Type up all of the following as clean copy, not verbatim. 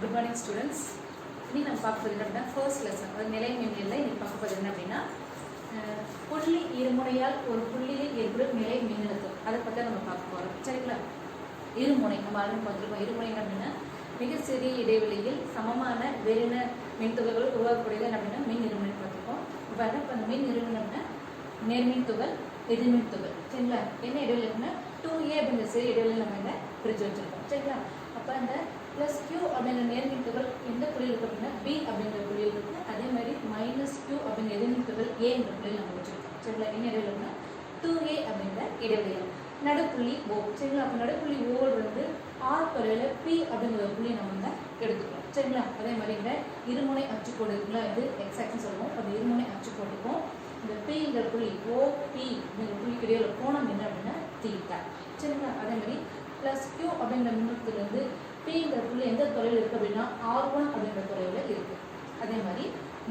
Good morning students. இனி நம்ம பார்க்க போகிறது அப்படின்னா ஃபர்ஸ்ட் லெசன், அது நிலை மின்னியல்ல இன்னைக்கு பார்க்க போகிறது என்ன அப்படின்னா புள்ளி இருமுனையால் ஒரு புள்ளியில் ஏற்படும் நிலை மின்னழுத்தம், அதை பற்றி நம்ம பார்க்க போகிறோம். சரிங்களா? இருமுனை நம்ம ஆல்ரெடி பார்த்துருக்கோம். இருமுனை அப்படின்னா மிக சிறிய இடைவெளியில் சமமான வெறின மின்துகள்கள் உருவாக்கக்கூடியது என்ன அப்படின்னா மின் இருமுனை பார்த்துருக்கோம். இப்போ அந்த மின் இருமுனை அப்படின்னா நேர்மின் துகள், எதிர்மின் துகள். சரிங்களா? என்ன இடைவெளி அப்படின்னா 2a அப்படிங்கிற சிறிய இடைவெளியில் நம்ம இதை பிரித்து வச்சுருக்கோம். சரிங்களா? அப்போ அந்த ப்ளஸ் q அப்படிங்கிற நேர்மின் துகள் எந்த புள்ளியில் இருக்குது அப்படின்னா b அப்படிங்கிற புள்ளியில் இருக்குது. அதே மாதிரி -q அப்படிங்கிற எதிர்மின் துகள் a என்ற புள்ளியில் நம்ம வச்சுருக்கோம். சரிங்களா? என்ன இடைவெளினா 2a அப்படிங்கிற இடைவெளியில் நடுப்புள்ளி o. சரிங்களா? அப்போ நடுப்புள்ளி o வந்து r தொலைவில் p அப்படிங்கிற புள்ளியை நம்ம வந்து எடுத்துக்கிறோம். சரிங்களா? அதே மாதிரி இந்த இருமுனை அச்சுக்கோடு இருக்குல்ல, இது எக்ஸ் ஆக்சிஸ் சொல்லுவோம். அந்த இருமுனை அச்சுக்கோட்டுக்கும் இந்த பிங்கிற புள்ளி OP அப்படிங்கிற புள்ளிக்கு இடையில கோணம் என்ன அப்படின்னா தீட்டா. சரிங்களா? அதே மாதிரி +q அப்படிங்கிற மின்னூட்டத்திலிருந்து பிங்கிற புள்ளி எந்த தொலைவில் இருக்குது அப்படின்னா R1 அப்படிங்கிற தொலைவில் இருக்குது. அதே மாதிரி -q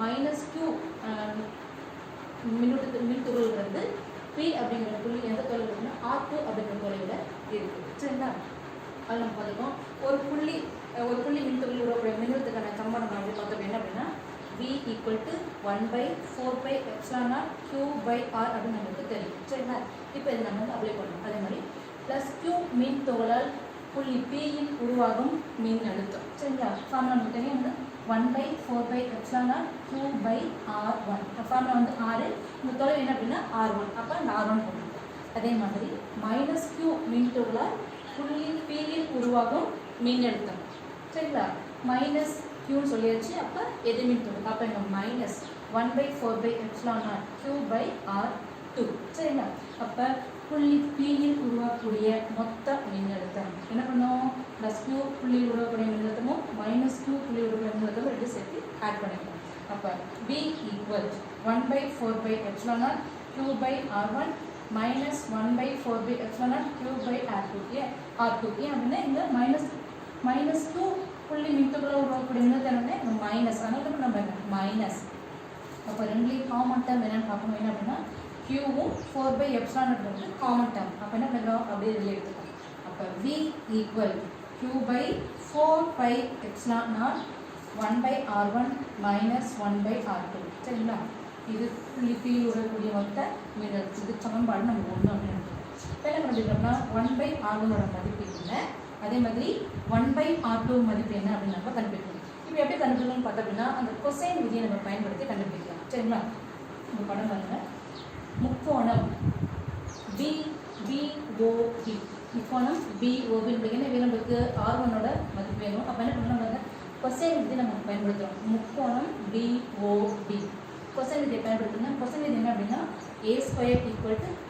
மின்துகள் வந்து P அப்படிங்கிற புள்ளி எந்த தொலைவில் இருக்குன்னா R2 அப்படிங்கிற தொலைவில் இருக்குது. சரிங்களா? அது நம்ம பார்த்துக்கோம். ஒரு புள்ளி மின்துகள் உருவாக்கக்கூடிய மின்னழுத்தத்துக்கான சமன்பாடு நம்ம அப்படி பார்த்தோம் என்ன அப்படின்னா V = 1/4πε0 q/r அப்படின்னு நமக்கு தெரியும். சரிங்களா? இப்போ இது நம்ம வந்து அப்ளை பண்ணணும். அதே மாதிரி +q மின் துகளால் புள்ளி Pயில் உருவாகும் மின் அழுத்தம். சரிங்களா? ஃபார்முலா நமக்கு தெரியும், 1/4πε0 q/r1. ஃபார்முலா வந்து r, இந்த தொலைவு என்ன அப்படின்னா r1. அப்போ அந்த r1 போடணும். அதே மாதிரி -q மின் துகளால் புள்ளி Pயில் உருவாகும் மின் அழுத்தம். சரிங்களா? -q சொல்லியாச்சு. அப்போ எதிர்மின் துகள். அப்போ இங்கே -1/4πε0 q/r2. சரிங்களா? அப்போ புள்ளி Pயில் உருவாக்கக்கூடிய மொத்த மின்னழுத்தம் என்ன பண்ணோம்? +q புள்ளியில் உருவாக்கக்கூடிய மின்னழுத்தமும் -q புள்ளியில் உருவாக்கக்கூடிய மின்னழுத்தமும் ரெண்டு சேர்த்து ஆட் பண்ணிக்கணும். அப்போ V = 1/4πε0 q/r1 -1/4πε0 q/r2. ஏன் அப்படின்னா இந்த -q புள்ளி மின்துகளை உருவாக்கக்கூடிய மின்னழுத்தம் என்ன மைனஸ், அதனால நம்ம மைனஸ். அப்போ ரெண்டுலேயும் காமன் டேர்ம் என்னென்னு பார்க்கணும். என்ன அப்படின்னா q-வும் 4/ε வந்து காமன் டேர்ம். அப்போ என்ன பண்ணுறோம்? அப்படியே இதில் எடுத்துக்கோம். அப்போ V = q/4πε0 1/r1 -1/r2. சரிங்களா? இது புள்ளி Pயில் உருவாக்கக்கூடிய மொத்த மின்னழுத்தம். இது சமன்பாடு நம்ம 1 அப்படின்னு எடுத்துக்கோம். இப்போ என்ன பண்ணிக்கிறோம்னா 1/r1ஓட மதிப்பு என்ன, அதே மாதிரி 1/r2 மதிப்பு என்ன அப்படின்னு நம்ம கண்டுபிடிக்கணும். இப்போ எப்படி கண்டுபிடிக்கணும்னு பார்த்தோம் அப்படின்னா அந்த கொசைன் விதியை நம்ம பயன்படுத்தி கண்டுபிடிக்கலாம். சரிங்களா? இந்த படம் பாருங்க. முக்கோணம் BOB, முக்கோணம் BOB என்ன வேணும்? நம்மளுக்கு R1ஓட மதிப்பு வேணும். அப்போ என்ன பண்ணணும்? நம்ம கொசைன் விதி நம்ம பயன்படுத்துகிறோம். முக்கோணம் BOB கொசைன் விதியை பயன்படுத்தணும். கொசைன் விதி என்ன அப்படின்னா a² =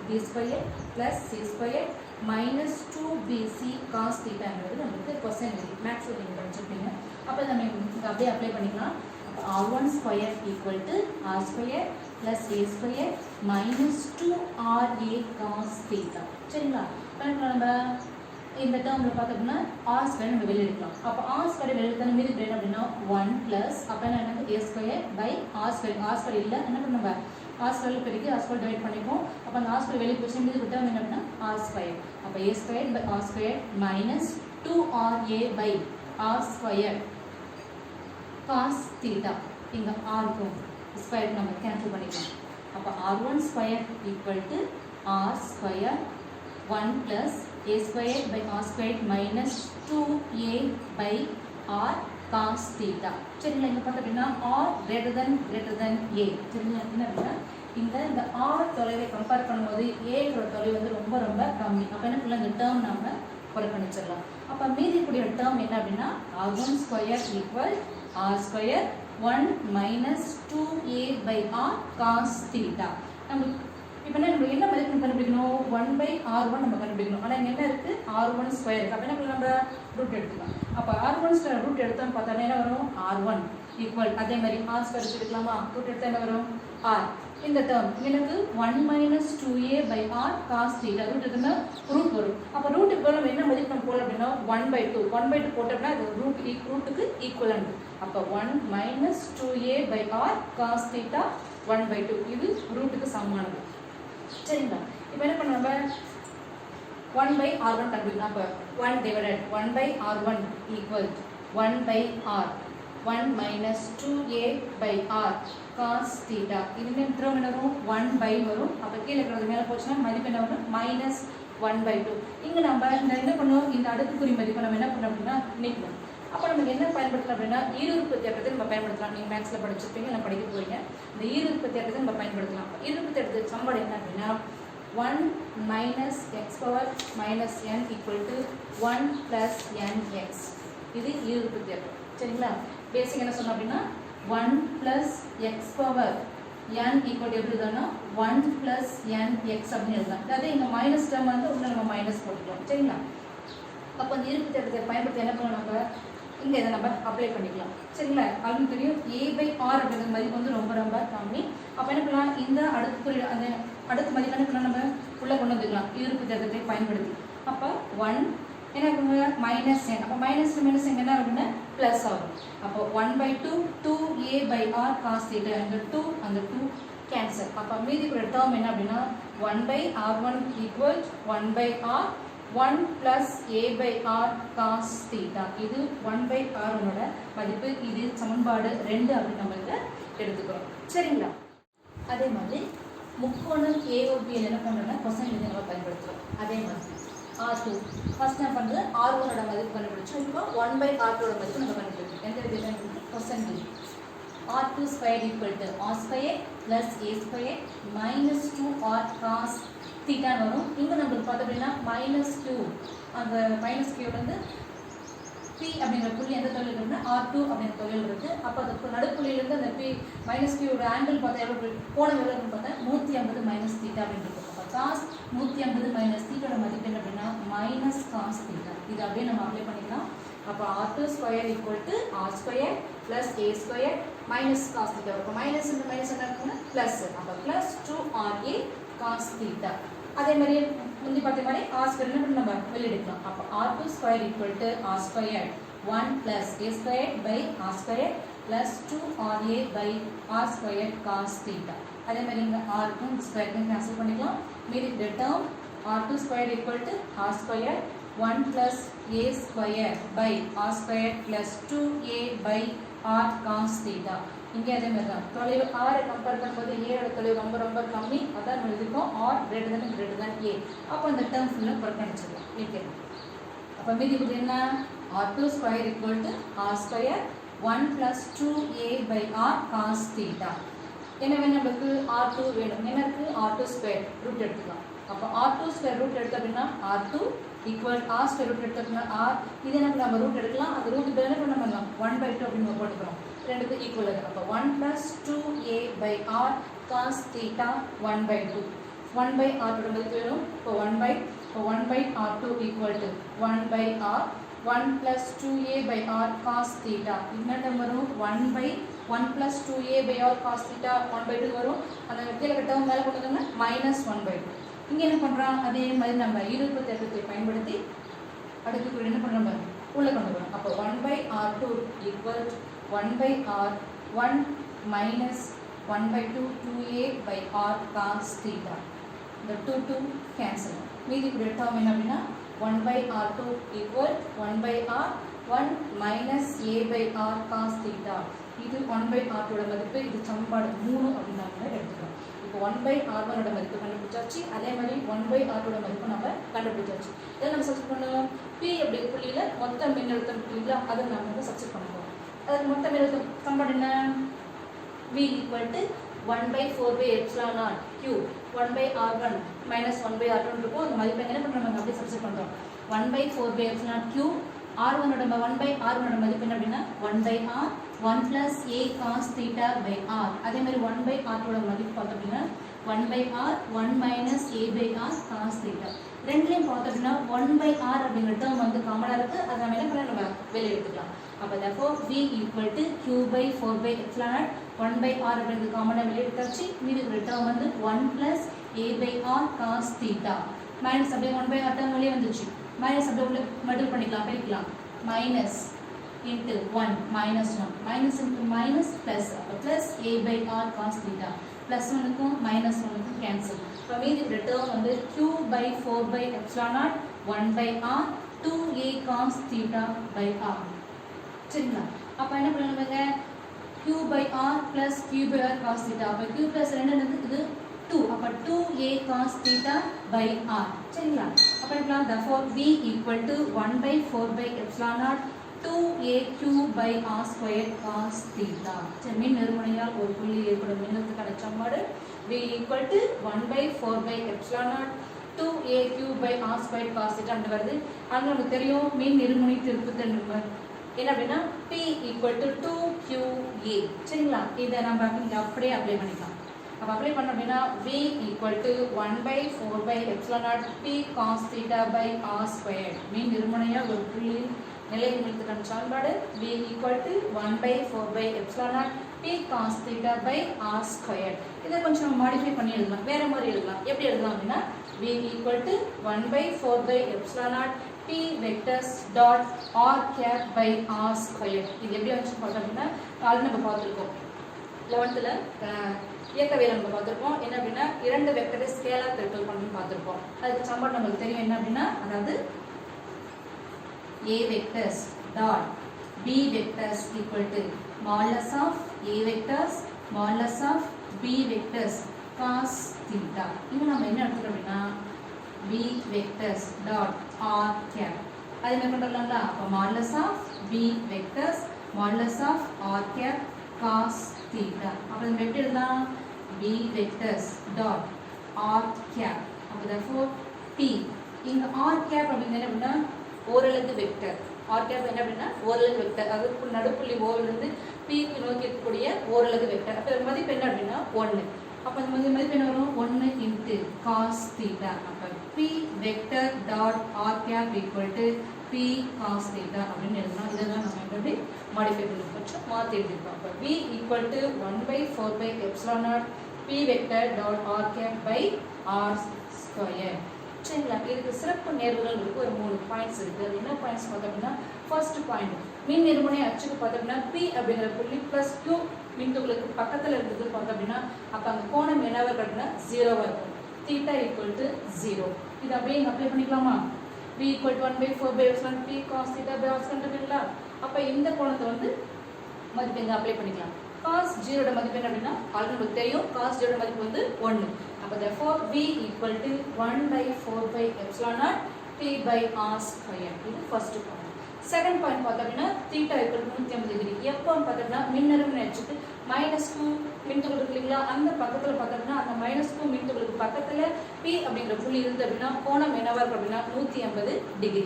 b² + c² - 2bc cos θங்கிறது நம்மளுக்கு கொசைன் விதி. மேக்ஸ் நீங்கள் படிச்சிருப்பீங்க. அப்போ நம்ம அப்படியே அப்ளை பண்ணிக்கலாம். r1² = r² + a² - 2ra cos θ. சரிங்களா? இப்போ நம்ம இந்த டேர்மில் பார்த்தோம்னா r² நம்ம வெளியே எடுக்கலாம். அப்போ r² வெளியே எடுத்தால் மீதி என்ன அப்படின்னா 1 + அப்போ என்ன a²/r². இல்லை என்ன பண்ண நம்ம r² பெருக்கி r² டிவைட் பண்ணிப்போம். அப்போ அந்த r² வெளியே போச்சு, மீதி டேர்ம் என்ன அப்படின்னா r². அப்போ a²/r² - 2ra/r² cos θ. இங்கே r2 ஸ்கொயர் நம்ம கேன்சல் பண்ணிக்கலாம். அப்போ r1² = r² 1 + a²/r² - 2a/r cos θ. சரிங்களா? இங்கே பார்த்தோம் அப்படின்னா r > a. சரிங்களா? என்ன அப்படின்னா இந்த r தொலைவை கம்பேர் பண்ணும்போது ஏங்கிற தொலைவு வந்து ரொம்ப ரொம்ப கம்மி. அப்போ என்ன பண்ணலாம்? இந்த டேர்ம் நம்ம புறக்கணிச்சிடலாம். அப்போ மீதி கூடிய டேர்ம் என்ன அப்படின்னா r1² = r² 1 - 2a/r cos θ. நம்ம இப்போ நம்ம என்ன மதிப்பு கண்டுபிடிக்கணும்? 1/r1 நம்ம கண்டுபிடிக்கணும். ஆனால் இங்கே என்ன இருக்குது? r1² இருக்குது. அப்போ என்ன பண்ணலாம்? நம்ம ரூட் எடுத்துக்கலாம். அப்போ r1² ரூட் எடுத்தோம்னு பார்த்தா என்ன வரும்? r1 = அதே மாதிரி r² எடுக்கலாமா? ரூட் எடுத்தால் என்ன வரும்? r. இந்த டேர்ம் எனக்கு 1 - 2a/r cos θ ரூட் எடுத்தோம்னா ரூட் வரும். அப்போ ரூட்டுக்கு போல நம்ம என்ன மதிப்பு நம்ம போடலாம் அப்படின்னா 1/2 போட்டோம்னா அது ரூட்டுக்கு ஈக்குவலண்ட். அப்போ 1 - 2a/r cos θ 1/2 இது ரூட்டுக்கு சமமானது. சரிங்களா? இப்போ என்ன பண்ண நம்ம 1/r1 கண்டுபிடிக்கலாம். அப்போ 1 / 1/r1 = 1 by r 1 minus 2a by r cos theta இதுமே திரும்ப என்ன வரும் 1 by வரும் அப்ப கீழ இருக்கிறது மேல போச்சுனா மதிப்பு என்ன வரும் minus 1 by 2 இங்க நம்ம என்ன பண்ணுவோம் இந்த அடுக்குக்குறி மதிப்பை நம்ம என்ன பண்ணோம் அப்படினா நீக்கணும் அப்ப நமக்கு என்ன பயன்படுத்தலாம் அப்படினா ஈருறுப்பு தேற்றத்தை நம்ம பயன்படுத்தலாம் நீங்க மேத்ஸ்ல படிச்சிருப்பீங்க இல்ல படிக்க போறீங்க இந்த ஈருறுப்பு தேற்றத்தை நம்ம பயன்படுத்தலாம் ஈருறுப்பு தேற்றத்துக்கு சமன்பாடு என்ன அப்படினா 1 minus x power minus n equal to 1 plus nx இது ஈருறுப்பு தேற்றம் சரிங்களா பேசிக் என்ன சொன்னோம் அப்படினா 1 plus x power n equal to எப்படி எழுதணும் 1 plus nx அப்படி எழுதலாம் அதாவது இந்த மைனஸ் டேர்ம் வந்து உள்ள நம்ம மைனஸ் போட்டுக்கலாம் சரிங்களா அப்ப இந்த ஈருறுப்பு தேற்றத்தை பயன்படுத்தி என்ன பண்ணலாம் நம்ம இங்க இதை நம்ம அப்ளை பண்ணிக்கலாம் சரிங்களா அதுக்கு தெரியும் a by r அப்படிங்கிற மதிப்பு வந்து ரொம்ப ரொம்ப கம்மி அப்ப என்ன பண்ணலாம் இந்த அடுக்குக்குறி அந்த அடுத்த மதிப்பு என்ன பண்ணலாம் நம்ம உள்ள கொண்டு வந்துக்கலாம் ஈருறுப்பு தேற்றத்தை பயன்படுத்தி அப்ப 1 என்ன பண்ணுங்க மைனஸ் n அப்ப மைனஸ் மைனஸ் என்ன ஆகும்னா பிளஸ் ஆகும் அப்போ 1/2 2a by r cos theta அந்த 2 அந்த 2 கேன்சல் அப்ப மீதி இருக்கிற டேர்ம் என்ன அப்படினா 1/r1 = 1/r 1 plus a by r cos theta இது 1/r ஓட மதிப்பு இது சமன்பாடு 2 அப்படி நம்ம இத எடுத்துக்கிறோம் சரிங்களா அதே மாதிரி முக்கோணம் AOB ல என்ன பண்றோம்னா கொசைன் விதியை நம்ம பயன்படுத்துறோம் அதே மாதிரி R2 ஃபர்ஸ்ட் நான் பண்றது R1 ஓட மதிப்பு கண்டுபிடிச்சோம் இப்போ 1/R2 ஓட மதிப்பு நம்ம கண்டுபிடிச்சோம் எந்த விதியை கொசைன் விதி R2 squared equal to R squared plus A squared minus 2R cos theta வரும் இங்க நமக்கு பார்த்தோம்னா -q அந்த -q வந்து P அப்படிங்கிற புள்ளி எந்த தொலைவில் இருக்குன்னா R2 அப்படிங்கிற தொலைவில் இருக்கு அப்ப அந்த நடுப்புள்ளியில இருந்து அந்த P -q ஓட ஆங்கிள் பார்த்தா எவ்வளவு கோணம் எவ்வளவு இருக்குன்னு பார்த்தா 150 θ அப்படின்னு இருக்கும் அப்ப cos 150 θ ஓட மதிப்பு என்ன அப்படின்னா -cos θ இது அப்படியே நம்ம அப்ளை பண்ணிக்கலாம் அப்ப R2 square equal to R square plus A square minus cos θ அப்ப மைனஸ் இந்த மைனஸ் என்ன இருக்குன்னா பிளஸ் அப்ப plus 2RA cos θ அதே மாதிரி முந்தி பார்த்த மாதிரி r ஸ்கொயர் என்ன நம்ம வெளிய எடுக்கலாம் அப்ப r2 square equal to r square 1 plus a square by r square plus 2ra by r square cos θ அதே மாதிரி இங்க r க்கும் ஸ்கொயர் கேன்சல் பண்ணிக்கலாம் மீதி இந்த term r2 square equal to r square 1 plus a square by r square plus 2a by r cos θ இங்க அதே மாதிரி தான் தொலைவு r கம்பேர் பண்ணும்போது a ஓட தொலைவு ரொம்ப ரொம்ப கம்மி அதான் நம்ம எழுதிருக்கோம் r greater than a அப்ப அந்த டேர்ம் ஃபுல்லா புறக்கணிச்சிடலாம் ஓகே அப்ப மீதி இது என்ன r2 square equal to r square 1 plus 2a by r cos θ என்ன வேணும் நமக்கு r2 வேணும் என்ன இருக்கு r2 square ரூட் எடுத்துக்கலாம் அப்ப r2 square ரூட் எடுத்தா அப்படினா r2 equal r square root எடுத்தா r இது நம்ம ரூட் எடுக்கலாம் அந்த ரூட் பதிலா என்ன பண்ணலாம் 1/2 அப்படி போட்டுறோம் ரெண்டுக்கு ஈக்குவல் ஆகும் அப்ப 1 plus 2a by r cos θ 1/2 1/r ஓட மதிப்பு வேணும் இப்போ 1/r2 equal to 1/r 1 plus 2a by r cos θ என்ன வரும் 1 plus 2a by r cos θ 1/2 வரும் அந்த கீழ டேர்ம் மேல கொண்டு வந்தோம்னா -1/2 இங்க என்ன பண்றோம் அதே மாதிரி நம்ம ஈருறுப்பு தேற்றத்தை பயன்படுத்தி அடுத்து என்ன பண்றோம் உள்ள கொண்டு வரோம் அப்ப 1/r2 equal to 1/r 1 minus 1/2 2a by r cos θ the 2 cancel மீதி இருக்கிற டேர்ம் என்ன அப்படினா 1/r2 equal 1/r 1 minus a by r cos θ இது 1/r2 ஓட மதிப்பு இது சமன்பாடு 3 அப்படி நாம எடுத்துக்கலாம் இப்போ 1/r1 ஓட மதிப்பு கண்டுபிடிச்சாச்சு அதே மாதிரி 1/r2 ஓட மதிப்பு நம்ம கண்டுபிடிச்சாச்சு இத நம்ம சப்ஸ்டிட் பண்ணோம் p அப்படி புள்ளியில மொத்த மின்னழுத்தம் இருக்குங்களா அதை நாம சப்ஸ்டிட் பண்ண போறோம் அதுக்கு மொத்த மின்னழுத்தம் சமன்பாடு என்ன v equal to 1/4/epsilon q 1/r1 minus 1/r2 இருக்கும் அந்த மதிப்பை என்ன பண்றோம் நம்ம அப்படியே சப்ஸ்டிட் பண்றோம் 1/4/epsilon q r1 ஓட 1/r1 ஓட மதிப்பு என்ன அப்படினா 1/r 1 plus a cos θ by r அதே மாதிரி 1/r2 ஓட மதிப்பு பார்த்தோம் அப்படினா 1/r 1 minus a by r cos θ ரெண்டுலயும் பார்த்தோம் அப்படினா 1/r அப்படிங்கிற டேர்ம் வந்து காமனா இருக்கு அத நம்ம என்ன பண்ணலாம் நம்ம வெளிய எடுத்துக்கலாம் அப்ப therefore v equal to q by 4/epsilon 1/r அப்படிங்கிறது காமனா வெளிய எடுத்தாச்சு மீதி இருக்கிற டேர்ம் வந்து 1 plus a by r cos θ minus அப்படியே 1/r டேர்ம் வெளிய வந்துச்சு மைனஸ் அப்படியே உள்ள மல்டிபிள் பண்ணிக்கலாம் பெருக்கலாம் minus into 1 minus 1 minus into minus plus plus a by r cos θ plus 1 க்கும் minus 1 க்கும் cancel அப்ப மீதி இருக்கிற டேர்ம் வந்து q by 4/epsilon 1/r 2a cos θ by r சரிங்களா? அப்போ என்ன பண்ணுவாங்க, q by r plus q by r cos theta. அப்போ q plus 2 என்னது, இது 2. அப்போ 2a cos theta by r. சரிங்களா? அப்போ என்ன, therefore v equal to 1 by 4 by epsilon naught 2aq by r squared cos theta. சரி, மின் நிறுமனையால் ஒரு புள்ளி ஏற்படும் மின்னழுத்தத்துக்கான சமன்பாடு v equal to 1 by 4 by epsilon naught 2aq by r squared cos theta ன்னு வருது. அது நமக்கு தெரியும், மின் நிறுமனை திருப்புதல் என்ன அப்படின்னா p equal to 2qa. சரிங்களா? இதை நம்ம இங்க அப்படியே அப்ளை பண்ணிக்கலாம். அப்போ அப்ளை பண்ணோம் அப்படின்னா v equal to 1 by 4 by epsilon naught p cos theta by r squared. மின் நிறுமனையால் ஒரு புள்ளி நிலை மின்னழுத்தத்துக்கான சமன்பாடு v equal to 1 by 4 by epsilon naught p cos theta by r squared. இதை கொஞ்சம் மாடிஃபை பண்ணி எழுதலாம், வேற மாதிரி எழுதலாம். எப்படி எழுதலாம் அப்படின்னா v equal to 1 by 4 by epsilon naught p vectors dot r cap by r squared. இது எப்படி வந்து பார்த்தோம் அப்படின்னா ஆல்ரெடி நம்ம பார்த்துருக்கோம் 11th இயக்கவியல் நம்ம பார்த்துருப்போம். என்ன அப்படின்னா இரண்டு வெக்டரை ஸ்கேலார் பெருக்கல் பண்ணி பார்த்துருப்போம். அதுக்கு சமன்பாடு நமக்கு தெரியும் என்ன அப்படின்னா, அதாவது a vectors dot b vectors equal to modulus of a vectors modulus of b vectors cos theta. இங்க நம்ம என்ன எடுத்துக்கிறோம் அப்படின்னா b vectors dot r cap. அது என்ன பண்றோம்ல, அப்ப modulus of b vectors modulus of r cap cos theta. அப்ப நம்ம எப்படி எழுதலாம், b vectors dot r cap. அப்ப therefore p இங்க r cap அப்படிங்கிறது என்ன அப்படின்னா ஓரலகு வெக்டர். r cap என்ன அப்படின்னா ஓரலகு வெக்டர், அதாவது நடுப்புள்ளி O இருந்து p க்கு நோக்கி இருக்கக்கூடிய ஓரலகு வெக்டர். அப்ப மதிப்பு என்ன அப்படின்னா 1. அப்ப இந்த மதிப்பு என்ன வரும், 1 into cos theta. அப்ப p vector dot r cap equal to p cos theta அப்படின்னு எழுதலாம். இதெல்லாம் நம்ம எப்படி மாடிஃபை பண்ணி கொஞ்சம் மாற்றி எழுதிருக்கோம். அப்ப v equal to 1 by 4 by epsilon naught p vector dot r cap by r square. சரிங்களா? இதுக்கு சிறப்பு நேர்வுகள் இருக்கு, ஒரு 3 பாயிண்ட்ஸ் இருக்கு. அது என்ன பாயிண்ட்ஸ் பார்த்தோம் அப்படின்னா, ஃபர்ஸ்ட் பாயிண்ட் மின் நிறுமனை அச்சுக்கு பார்த்தோம் அப்படின்னா p அப்படிங்கிற புள்ளி பிளஸ் q மின்துகளுக்கு பக்கத்தில் இருந்தது பார்த்தோம் அப்படின்னா அப்போ அந்த கோணம் என்னவா இருக்குன்னா 0வா இருக்கும். theta equal to 0. இது அப்படியே அப்ளை பண்ணிக்கலாமா, v equal to 1 by 4 by epsilon p cos theta by r கண்டுபிடிக்கல. அப்போ இந்த கோணத்தை வந்து மதிப்பு இங்கே அப்ளை பண்ணிக்கலாம். cos 0 மதிப்பு என்ன அப்படின்னா ஆல்ரெடி நமக்கு தெரியும், cos 0 மதிப்பு வந்து 1. அப்போ therefore v equal to 1 by 4 by epsilon naught p by r square. இது ஃபர்ஸ்ட் பாயிண்ட். செகண்ட் பாயிண்ட் பார்த்தோம் அப்படின்னா theta equal to 180 டிகிரி. எப்போ பார்த்தோம்னா மின்னறுமனை அச்சுக்கு -2 மின்துகள் இருக்கு இல்லைங்களா, அந்த பக்கத்தில் பார்த்தோம்னா அந்த -2 மின்துகளுக்கு பக்கத்தில் p அப்படிங்கிற புள்ளி இருந்து அப்படின்னா கோணம் என்னவா இருக்கும் அப்படின்னா 180 டிகிரி.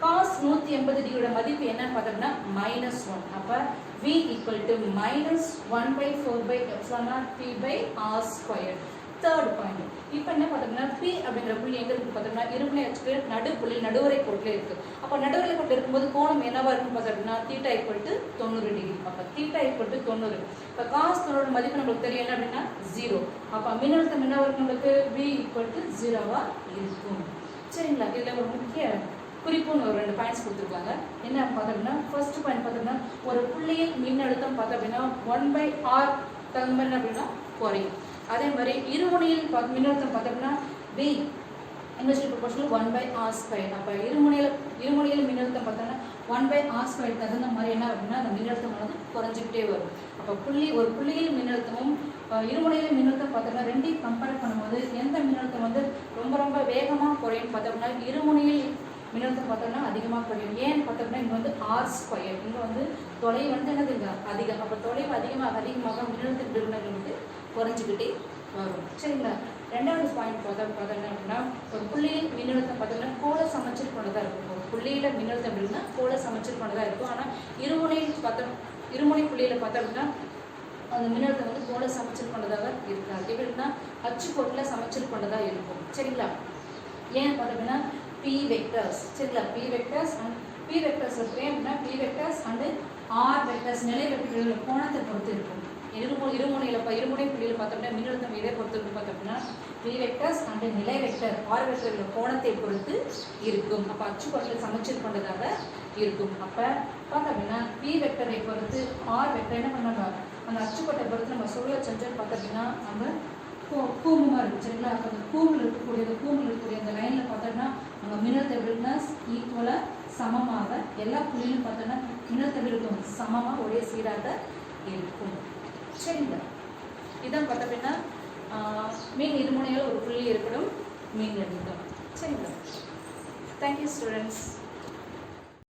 cos 180 டிகிரியோட மதிப்பு என்னன்னு பார்த்தோம்னா -1. அப்போ v equal to -1 by 4 by epsilon naught p by r square. Third point. இப்போ என்ன பார்த்தோம்னா p அப்படிங்கிற புள்ளி எங்க இருக்கு பார்த்தோம்னா இருமுனை அச்சுக்கு நடுப்புள்ளி நடுவரை கோட்டில் இருக்கு. அப்போ நடுவரை கோட்டில் இருக்கும்போது கோணம் என்னவா இருக்குன்னு பார்த்தோம்னா theta equal to 90 டிகிரி. அப்போ theta equal to 90. இப்போ cos 90 மதிப்பு நமக்கு தெரியும் என்ன அப்படின்னா 0. அப்போ மின்னழுத்தம் என்னவா இருக்கும், நமக்கு v equal to 0வா இருக்கும். சரிங்களா? இதில் ஒரு முக்கிய குறிப்புன்னு ஒரு 2 பாயிண்ட்ஸ் கொடுத்துருக்காங்க. என்ன பார்த்தோம்னா ஃபர்ஸ்ட் பாயிண்ட் பார்த்தோம்னா ஒரு புள்ளியில் மின்னழுத்தம் பார்த்தோம் அப்படின்னா 1/r தகுந்த அப்படின்னா குறையும். அதே மாதிரி இருமுனையில் மின்னழுத்தம் பார்த்தோம்னா v inversely proportional 1/r square. அப்போ இருமுனையில் மின்னழுத்தம் பார்த்தோம்னா 1/r ஸ்கொயர் தகுந்த மாதிரி என்ன அப்படின்னா அந்த மின்னழுத்தம் வந்து குறைஞ்சிக்கிட்டே வரும். அப்போ ஒரு புள்ளியில் மின்னழுத்தமும் இருமுனையில் மின்னழுத்தம் பார்த்தோம்னா ரெண்டையும் கம்பேர் பண்ணும்போது எந்த மின்னழுத்தம் வந்து ரொம்ப ரொம்ப வேகமாக குறையும் பார்த்தோம்னா இருமுனையில் மின்னழுத்தம் பார்த்தோம்னா அதிகமாக குறையும். ஏன்னு பார்த்தோம்னா இங்கே வந்து r ஸ்கொயர், இங்கே வந்து தொலைவு வந்து என்னதுங்க அதிகம். அப்போ தொலைவு அதிகமாக மின்னழுத்த நிறுவனங்கள் வந்து குறைஞ்சிக்கிட்டே வரும். சரிங்களா? ரெண்டாவது பாயிண்ட் பார்த்தோம்னா அப்படின்னா ஒரு புள்ளியில் மின்னழுத்தம் பார்த்தோம்னா கோள சமச்சீர் கொண்டதாக இருக்கும். ஒரு புள்ளியில் மின்னழுத்தம் அப்படின்னா கோள சமச்சீர் கொண்டதாக இருக்கும். ஆனால் இருமுனை புள்ளியில் பார்த்தோம்னா அந்த மின்னழுத்தம் வந்து கோள சமச்சீர் கொண்டதாக இருக்காது. எப்படின்னா அச்சுக்கோட்டில் சமச்சீர் கொண்டதாக இருக்கும். சரிங்களா? ஏன் பார்த்தோம்னா p vectors. சரிங்களா? p vectors and p vectors அப்படின்னா p vectors and r vectors நிலை வெக்டர்களோட கோணத்தை பொறுத்து இருக்கும். இருமுனை புள்ளியில் பார்த்தோம்னா மின்னழுத்தம் எதை பொறுத்து இருக்கு பார்த்தோம்னா p vectors and நிலை வெக்டர் r வெக்டர்களோட கோணத்தை பொறுத்து இருக்கும். அப்போ அச்சுக்கோட்டில் சமச்சீர் கொண்டதாக இருக்கும். அப்போ பார்த்தோம்னா p வெக்டரை பொறுத்து r வெக்டர் என்ன பண்ணாங்க, அந்த அச்சுக்கோட்டை பொறுத்து நம்ம சொல்ல செஞ்சோன்னு பார்த்தோம்னா நம்ம கூமுமாக இருக்குது. சரிங்களா? அப்போ அந்த கூமில் இருக்கக்கூடிய அந்த லைனில் பார்த்தோம்னா அங்கே மின்னழுத்த எப்படின்னா ஈக்குவலாக சமமாக எல்லா புள்ளியும் பார்த்தோன்னா இன்னொருத்தர் இருக்கும் சமமாக ஒரே சீராக இருக்கும். சரிங்களா? இதான் பார்த்த அப்படின்னா மீன் இருமுனையில் ஒரு புள்ளி ஏற்படும் மீன் எடுக்கும். சரிங்களா? Thank you students.